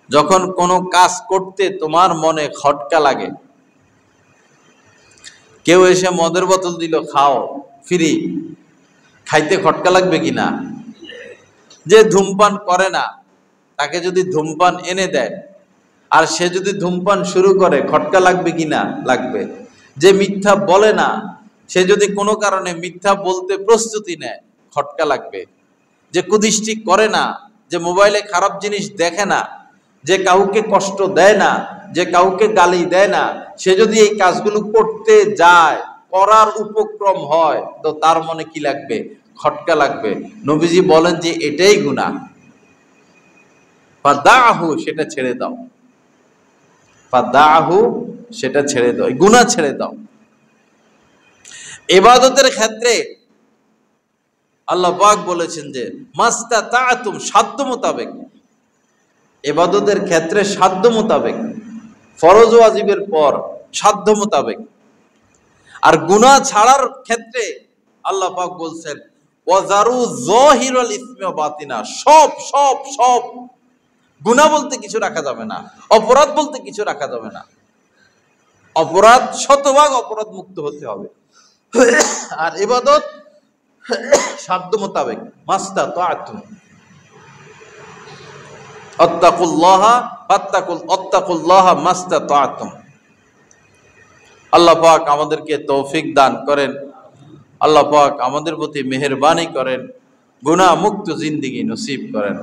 যখন কোনো কাজ করতে তোমার মনে খটকা লাগে। কেউ এসে মদের বোতল দিল, খাও ফ্রি, খাইতে খটকা লাগবে কিনা? যে ধূমপান করে না তাকে যদি ধূমপান এনে দেয় আর সে যদি ধূমপান শুরু করে, খটকা লাগবে কিনা? লাগবে। যে মিথ্যা বলে না সে যদি কোনো কারণে মিথ্যা বলতে প্রস্তুতি নেয়, খটকা লাগবে। যে কুদৃষ্টি করে না, যে মোবাইলে খারাপ জিনিস দেখে না, যে কাউকে কষ্ট দেয় না, যে কাউকে গালি দেয় না, সে যদি এই কাজগুলো করতে যায়, করার উপক্রম হয়, তো তার মনে কি লাগবে? খটকা লাগবে। নবীজি বলেন যে এটাই গুনাহ। ফাদাহু, সেটা ছেড়ে দাও। ফাদাহু, সেটা ছেড়ে দাও, গুনাহ ছেড়ে দাও। ইবাদতের ক্ষেত্রে আল্লাহ পাক বলেছেন যে মাস্তাতাতুম, সাধ্য মোতাবেক। ইবাদতের ক্ষেত্রে সাধ্য মোতাবেক, ফরজ ওয়াজিবের পর সাধ্য মোতাবেক। আর গুনাহ ছাড়ার ক্ষেত্রে আল্লাহ পাক বলছেন ওয়াজারু যাহিরাল ইসমি ওয়া বাতিনা, সব গুনাহ বলতে কিছু রাখা যাবে না, অপরাধ বলতে কিছু রাখা যাবে না। অপরাধ, শতভাগ অপরাধ মুক্ত হতে হবে। আর ইবাদত সাধ্য মোতাবেক, মাস্তাতাতুম। আত্তাকুল্লাহা মাস্তাতাতুম। আল্লাহ পাক আমাদেরকে তৌফিক দান করেন, আল্লাহ পাক আমাদের প্রতি মেহেরবানি করেন, গুনাহ মুক্ত জিন্দেগি নসিব করেন।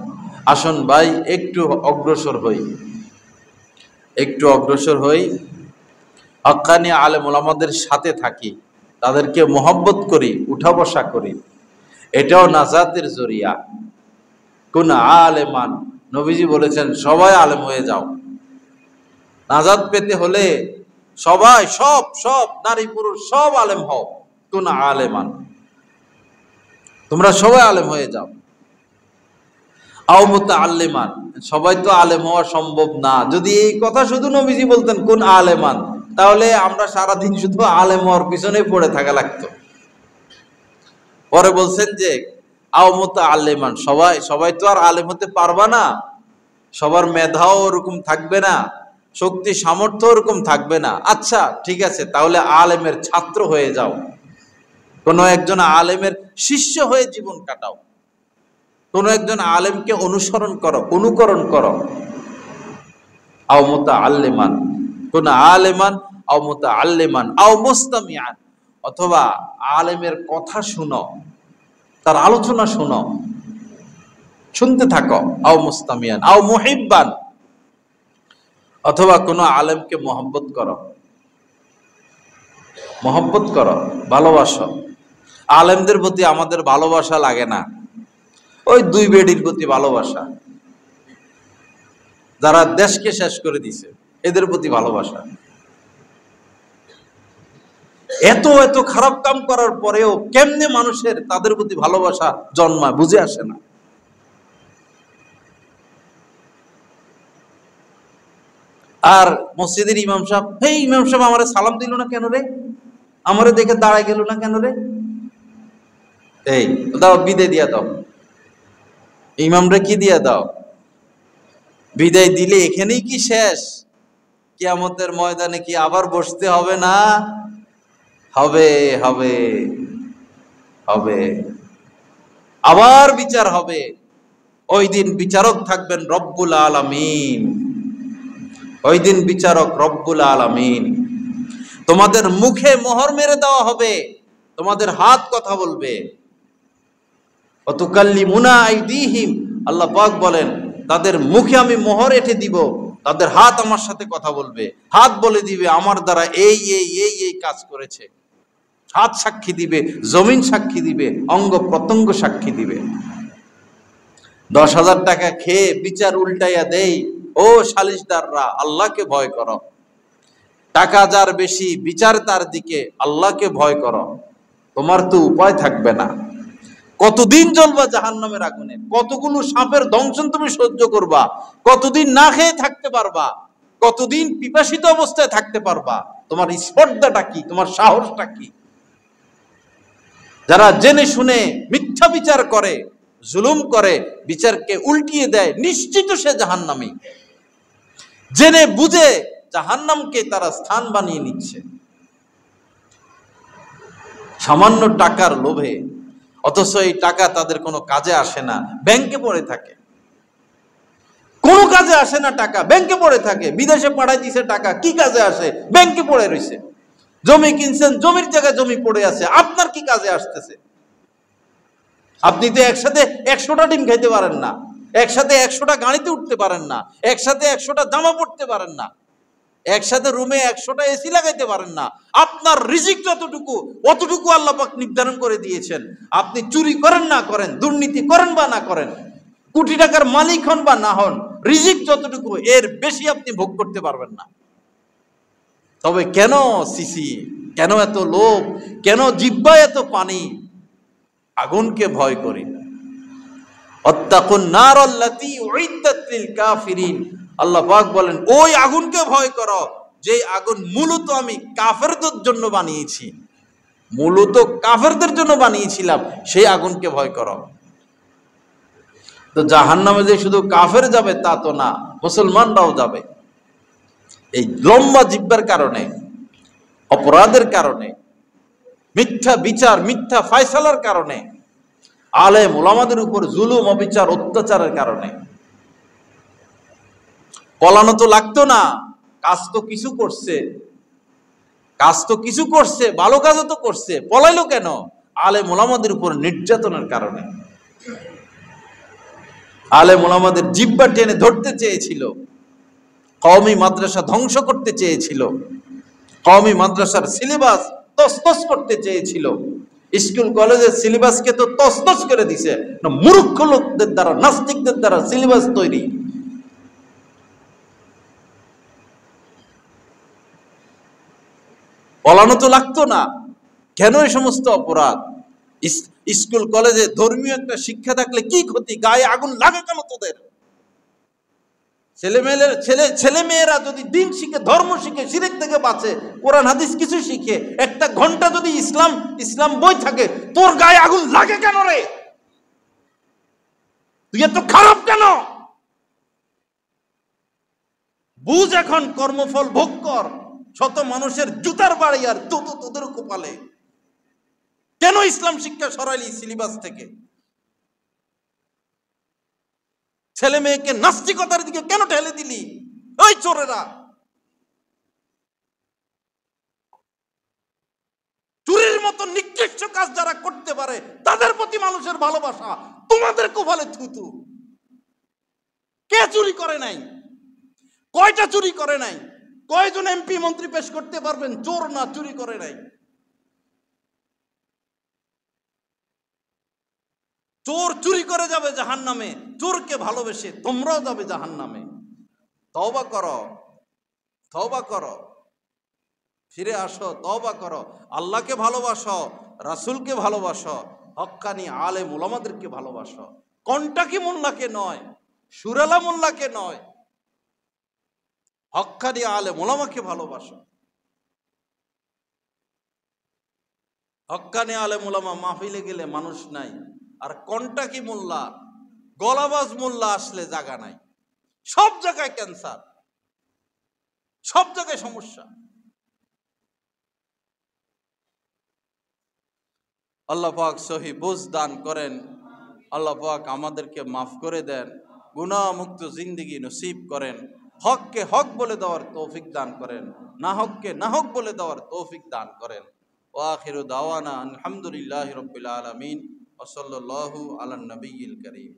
আসুন ভাই একটু অগ্রসর হই, হক্কানি আলেম ওলামাদের সাথে থাকি, তাদেরকে মহব্বত করি, উঠা বসা করি। এটাও নাজাতের জরিয়া। কোন আলেমান, নবীজি বলেছেন সবাই আলেম হয়ে যাও। নাজাত পেতে হলে সবাই, সব নারী পুরুষ সব আলেম হও। কোন আলেমান, তোমরা সবাই আলেম হয়ে যাও। আও মুতাআল্লিমান, সবাই তো আলেম হওয়া সম্ভব না। যদি এই কথা শুধু নবীজি বলতেন কোন আলেমান, তাহলে আমরা সারাদিন শুধু আলেম হওয়ার পিছনে পড়ে থাকা লাগতো। পরে বলছেন যে আও মুতাআল্লিমান, সবাই তো আর আলেম হতে পারবা না, সবার মেধাও ওরকম থাকবে না, শক্তি সামর্থ্য ওরকম থাকবে না। আচ্ছা ঠিক আছে, তাহলে আলেমের ছাত্র হয়ে যাও, কোনো একজন আলেমের শিষ্য হয়ে জীবন কাটাও, কোনো একজন আলেমকে অনুকরণ করো। আও মুতাআল্লিমান, কোন আলেমান, আও মুতাআল্লিমান, আও মুস্তামিআন, অথবা আলেমের কথা শুনো, তার আলোচনা শুনো, শুনতে থাকো। আও মুস্তামিয়ান, আও মুহিব্বান, অথবা কোনো আলেমকে মহব্বত করো, ভালোবাসো। আলেমদের প্রতি আমাদের ভালোবাসা লাগে না, ওই দুই বেডির প্রতি ভালোবাসা, যারা দেশকে শেষ করে দিছে এদের প্রতি ভালোবাসা। এত খারাপ কাম করার পরেও কেমনে মানুষের তাদের প্রতি ভালোবাসা জন্মায়, বুঝে আসে না। আর মসজিদের ইমাম সাহেব আমারে সালাম দিল না কেন রে, আমারে দেখে দাঁড়ায় গেল না কেন রে, এই দাও বিদায় দিয়া দাও, ইমামরা কি দিয়া দাও, বিদায় দিলে এখানেই কি শেষ? কিয়ামতের ময়দানে কি আবার বসতে হবে না? হবে, আবার বিচার হবে। ওই দিন বিচারক থাকবেন রব্বুল আলামিন, ওই দিন বিচারক রব্বুল আলামিন। তোমাদের মুখে মোহর মেরে দেওয়া হবে, তোমাদের হাত কথা বলবে। ওয়াতুকাল্লিমুনা আইদিহিম, আল্লাহ পাক বলেন তাদের মুখে আমি মোহর এঁটে দিব, তাদের হাত আমার সাথে কথা বলবে, হাত বলে দিবে আমার দ্বারা এই এই এই এই কাজ করেছে। হাত সাক্ষী দিবে, জমিন সাক্ষী দিবে, অঙ্গ প্রত্যঙ্গ সাক্ষী দিবে। 10,000 টাকা খেয়ে বিচার উল্টাইয়া দেই। ও সালিশদাররা, আল্লাহকে ভয় করো। টাকা যার বেশি, বিচার তার দিকে, আল্লাহকে ভয় করো। তোমার তো উপায় থাকবে না। কতদিন জ্বলবা জাহান্নামের আগুনে? কতগুলো সাপের দংশন তুমি সহ্য করবা? কতদিন না খেয়ে থাকতে পারবা? কতদিন পিপাসিত অবস্থায় থাকতে পারবা? তোমার স্পর্ধাটা কি? তোমার সাহসটা কি? যারা জেনে শুনে মিথ্যা বিচার করে, জুলুম করে, বিচারকে উল্টিয়ে দেয়, নিশ্চিত সে জাহান্নামী। জেনে বুঝে জাহান্নামকে তারা স্থান বানিয়ে নিচ্ছে সামান্য টাকার লোভে। অথচ এই টাকা তাদের কোনো কাজে আসে না, ব্যাংকে পড়ে থাকে। কোনো কাজে আসে না টাকা, ব্যাংকে পড়ে থাকে। বিদেশে পাঠাই দিছে টাকা, কি কাজে আসে? ব্যাংকে পড়ে রয়েছে। জমি কিনছেন, জমির জায়গায় জমি পড়ে আছে, আপনার কি কাজে আসতেছে? আপনি তো একসাথে 100টা ডিম খাইতে পারেন না, একসাথে 100টা গাড়িতে উঠতে পারেন না, একসাথে 100টা জামা পড়তে পারেন না, একসাথে রুমে 100টা এসি লাগাইতে পারেন না। আপনার রিজিক যতটুকু, অতটুকু আল্লাহ পাক নির্ধারণ করে দিয়েছেন। আপনি চুরি করেন না করেন, দুর্নীতি করেন বা না করেন, কোটি টাকার মালিক হন বা না হন, রিজিক যতটুকু, এর বেশি আপনি ভোগ করতে পারবেন না। তবে কেন সিসি, কেন এত লোভ, কেন জিহ্বায় এত পানি? আগুনকে ভয় করি। অত্তাকুন নারাল্লাতী উইদ্দাত লিল কাফিরিন। আল্লাহ পাক বলেন, ওই আগুনকে ভয় করো যে আগুন মূলত আমি কাফেরদের জন্য বানিয়েছি, মূলত কাফেরদের জন্য বানিয়েছিলাম, সেই আগুনকে ভয় করো। তো জাহান্নামে যে শুধু কাফের যাবে তা তো না, মুসলমানরাও যাবে। এই লম্বা জিহ্বার কারণে, অপরাধের কারণে, মিথ্যা বিচার, মিথ্যা ফয়সালার কারণে, আলেম ওলামাদের উপর জুলুম, অবিচার, অত্যাচারের কারণে। পলানো তো লাগতো না, কাজ তো কিছু করছে, কাজ তো কিছু করছে, ভালো কাজও তো করছে, পলাইলো কেন? আলেম ওলামাদের উপর নির্যাতনের কারণে। আলেম ওলামাদের জিহ্বা টেনে ধরতে চেয়েছিল, কওমি মাদ্রাসা ধ্বংস করতে চেয়েছিল, কওমি মাদ্রাসার সিলেবাস তছনছ করতে চেয়েছিল, স্কুল কলেজের সিলেবাসকে তো তছনছ করে দিছে। মূর্খ লোকদের দ্বারা, নাস্তিকদের দ্বারা সিলেবাস তৈরি। পলানো তো লাগতো না, কেন এই সমস্ত অপরাধ? স্কুল কলেজে ধর্মীয় একটা শিক্ষা থাকলে কি ক্ষতি? গায়ে আগুন লাগে কেন তোদের? ছেলে মেয়েরা যদি দিন শিখে, ধর্ম শিখে, শিরক থেকে বাঁচে, কোরআন হাদিস কিছু শিখে, একটা ঘন্টা যদি ইসলাম বই থাকে, তোর গায়ে আগুন লাগে কেন রে? তুই এত খারাপ কেন? বুঝ, এখন কর্মফল ভোগ কর। শত মানুষের জুতার বাড়ি আর তোদের কপালে। কেন ইসলাম শিক্ষা সরাইলি সিলেবাস থেকে? ছেলে মেয়েকে নাস্তিকতার দিকে কেন ঠেলে দিলি? ওই চোরেরা, চুরির মতো নিকৃষ্ট কাজ যারা করতে পারে, তাদের প্রতি মানুষের ভালোবাসা, তোমাদের কপালে থুতু। কে চুরি করে নাই? কয়টা চুরি করে নাই? কয়জন এমপি মন্ত্রী পেশ করতে পারবেন চোর না চুরি করে নাই? চোর চুরি করে যাবে জাহান্নামে, চোরকে ভালোবেসে তোমরাও যাবে জাহান্নামে। তওবা করো, তওবা করো, ফিরে আসো, তওবা করো, আল্লাহকে ভালোবাসো, রাসূলকে ভালোবাসো, হক্কানি আলেম ওলামাদেরকে ভালোবাসো। কন্টাকি মোল্লাকে নয়, সুরালা মোল্লাকে নয়, হক্কানি আলেম ওলামাকে ভালোবাসো। হক্কানি আলেম ওলামা মাহফিলে গেলে মানুষ নাই, আর কন্টাকি মোল্লা, গলাবাজ মোল্লা আসলে জায়গা নাই। সব জায়গায় ক্যান্সার, সব জায়গায় সমস্যা। আল্লাহ পাক সহি বুঝ দান করেন। আল্লাহ পাক আমাদেরকে মাফ করে দেন, গুনাহ মুক্ত জিন্দেগি নসিব করেন, হককে হক বলে দেওয়ার তৌফিক দান করেন, না হককে না হক বলে দেওয়ার তৌফিক দান করেন। ওয়া আখিরু দাওয়ানা আলহামদুলিল্লাহি রাব্বিল আলামিন ওয়া সাল্লাল্লাহু আলা নবিয়্যিল কারীম।